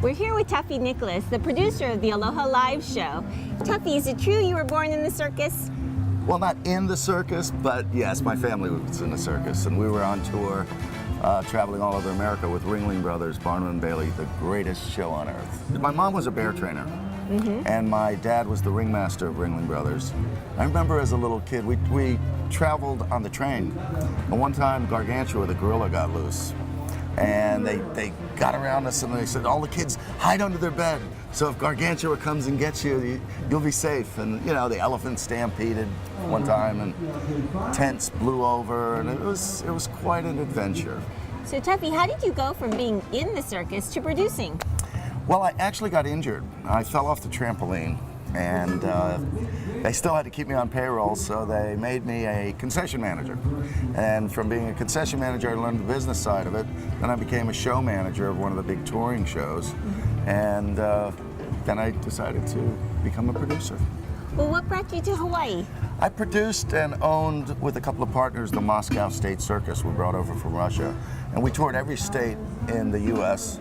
We're here with Tuffy Nicholas, the producer of the Aloha Live show. Tuffy, is it true you were born in the circus? Well, not in the circus, but yes, my family was in the circus, and we were on tour, traveling all over America with Ringling Brothers, Barnum and Bailey, the greatest show on earth. My mom was a bear trainer, and my dad was the ringmaster of Ringling Brothers. I remember as a little kid, we traveled on the train, and one time Gargantua, the gorilla, got loose. And they got around us and they said, all the kids hide under their bed. So if Gargantua comes and gets you, you'll be safe. And you know, the elephant stampeded one time and tents blew over, and it was quite an adventure. So Tuffy, how did you go from being in the circus to producing? Well, I actually got injured. I fell off the trampoline, and they still had to keep me on payroll, so they made me a concession manager. And from being a concession manager, I learned the business side of it. Then I became a show manager of one of the big touring shows. And then I decided to become a producer. Well, what brought you to Hawaii? I produced and owned, with a couple of partners, the Moscow State Circus we brought over from Russia. And we toured every state in the US.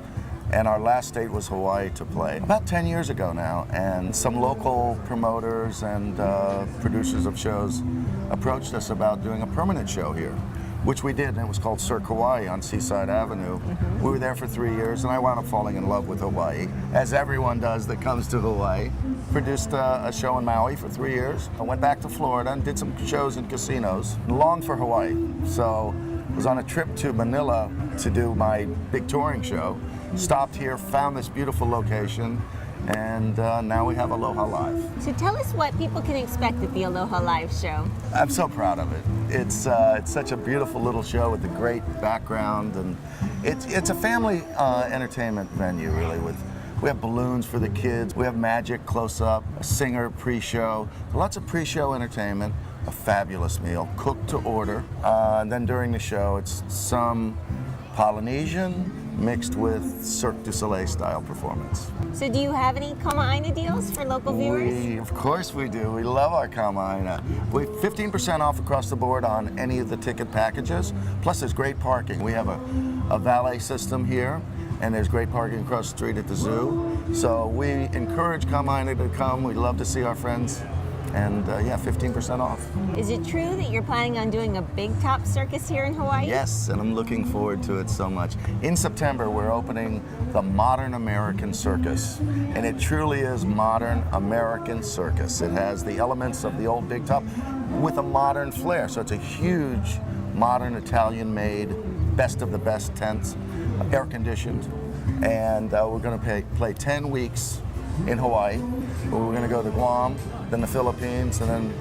And our last state was Hawaii to play. About 10 years ago now, and some local promoters and producers of shows approached us about doing a permanent show here, which we did, and it was called Cirque Hawaii on Seaside Avenue. We were there for 3 years, and I wound up falling in love with Hawaii, as everyone does that comes to Hawaii. Produced a show in Maui for 3 years. I went back to Florida and did some shows in casinos. Longed for Hawaii, so was on a trip to Manila to do my big touring show. Stopped here, found this beautiful location, and now we have Aloha Live. So tell us what people can expect at the Aloha Live show. I'm so proud of it. It's such a beautiful little show with a great background, and it's a family entertainment venue, really. We have balloons for the kids, we have magic close-up, a singer pre-show, lots of pre-show entertainment, a fabulous meal, cooked to order, and then during the show it's some Polynesian mixed with Cirque du Soleil style performance. So do you have any Kama'aina deals for local viewers? Of course we do. We love our Kama'aina. We 15% off across the board on any of the ticket packages. Plus there's great parking. We have a valet system here, and there's great parking across the street at the zoo. So we encourage Kama'aina to come. We'd love to see our friends. And yeah, 15% off. Is it true that you're planning on doing a big top circus here in Hawaii? Yes, and I'm looking forward to it so much. In September, we're opening the Modern American Circus. And it truly is modern American circus. It has the elements of the old big top with a modern flair. So it's a huge, modern, Italian-made, best of the best tents, air conditioned. And we're gonna play 10 weeks in Hawaii. We're going to go to Guam, then the Philippines, and then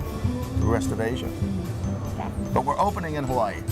the rest of Asia. Okay. But we're opening in Hawaii.